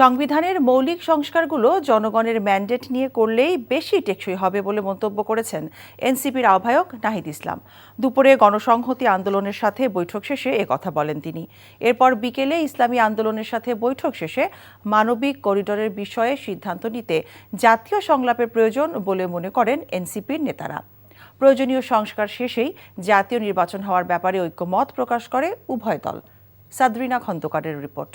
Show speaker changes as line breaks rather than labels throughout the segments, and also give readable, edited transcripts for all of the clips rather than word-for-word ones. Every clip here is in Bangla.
সংবিধানের মৌলিক সংস্কারগুলো জনগণের ম্যান্ডেট নিয়ে করলেই বেশি টেকসই হবে বলে মন্তব্য করেছেন এনসিপির আহ্বায়ক নাহিদ ইসলাম। দুপুরে গণসংহতি আন্দোলনের সাথে বৈঠক শেষে একথা বলেন তিনি। এরপর বিকেলে ইসলামী আন্দোলনের সাথে বৈঠক শেষে মানবিক করিডোরের বিষয়ে সিদ্ধান্ত নিতে জাতীয় সংলাপের প্রয়োজন বলে মনে করেন এনসিপির নেতারা। প্রয়োজনীয় সংস্কার শেষেই জাতীয় নির্বাচন হওয়ার ব্যাপারে ঐক্যমত প্রকাশ করে উভয় দল। সাদরিনা খন্দকারের রিপোর্ট।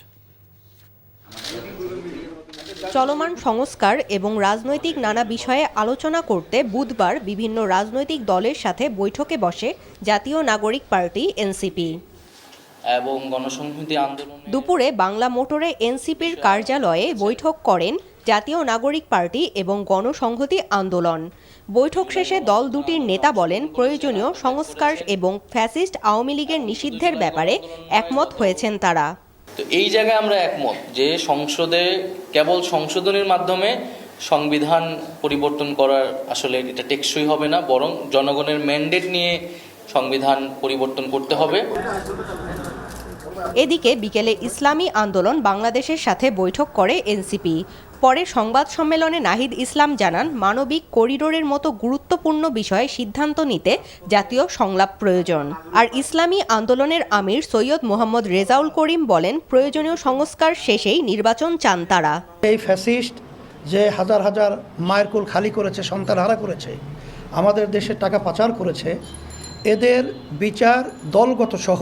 চলমান সংস্কার এবং রাজনৈতিক নানা বিষয়ে আলোচনা করতে বুধবার বিভিন্ন রাজনৈতিক দলের সাথে বৈঠকে বসে জাতীয় নাগরিক পার্টি এনসিপি
এবং গণসংহতি আন্দোলন।
দুপুরে বাংলা মোটরে এনসিপির কার্যালয়ে বৈঠক করেন জাতীয় নাগরিক পার্টি এবং গণসংহতি আন্দোলন। বৈঠক শেষে দল দুটির নেতা বলেন, প্রয়োজনীয় সংস্কার এবং ফ্যাসিস্ট আওয়ামী লীগের নিষিদ্ধের ব্যাপারে একমত হয়েছেন তারা।
তো এই জায়গায় আমরা একমত যে সংসদে কেবল সংশোধনের মাধ্যমে সংবিধান পরিবর্তন করার আসলে এটা টেকসই হবে না, বরং জনগণের ম্যান্ডেট নিয়ে সংবিধান পরিবর্তন করতে হবে।
এদিকে বিকেলে ইসলামী আন্দোলন বাংলাদেশের সাথে বৈঠক করে এনসিপি। পরে সংবাদ সম্মেলনে নাহিদ ইসলাম জানান, মানবিক করিডোরের মতো গুরুত্বপূর্ণ বিষয়ে সিদ্ধান্ত নিতে জাতীয় সংলাপ প্রয়োজন। আর ইসলামী আন্দোলনের আমির সৈয়দ মোহাম্মদ রেজাউল করিম বলেন, প্রয়োজনীয় সংস্কার শেষেই নির্বাচন চান তারা।
এই ফ্যাসিস্ট যে হাজার হাজার মায়ের কোল খালি করেছে, সন্তানহারা করেছে, আমাদের দেশের টাকা পাচার করেছে, এদের বিচার দলগত সহ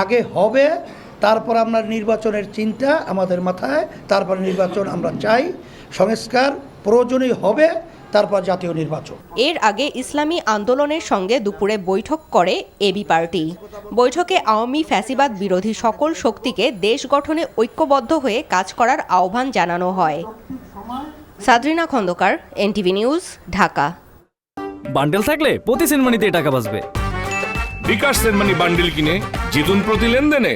আগে হবে, তারপর আমরা নির্বাচনের চিন্তা আমাদের মাথায়, তারপর নির্বাচন আমরা চাই, সংস্কার প্রয়োজনীয় হবে, তারপর জাতীয় নির্বাচন।
এর আগে ইসলামী আন্দোলনের সঙ্গে দুপুরে বৈঠক করে এবি পার্টি। বৈঠকে আওয়ামী ফ্যাসিবাদ বিরোধী সকল শক্তিকে দেশ গঠনে ঐক্যবদ্ধ হয়ে কাজ করার আহ্বান জানানো হয়। Sadrina Khandakar, NTV news, Dhaka.
বান্ডেল থাকলে প্রতি সেনমানিতে টাকা বাঁচবে।
বিকাশ সেনমানি বান্ডেল কিনে জিতুন প্রতি লেনদেনে।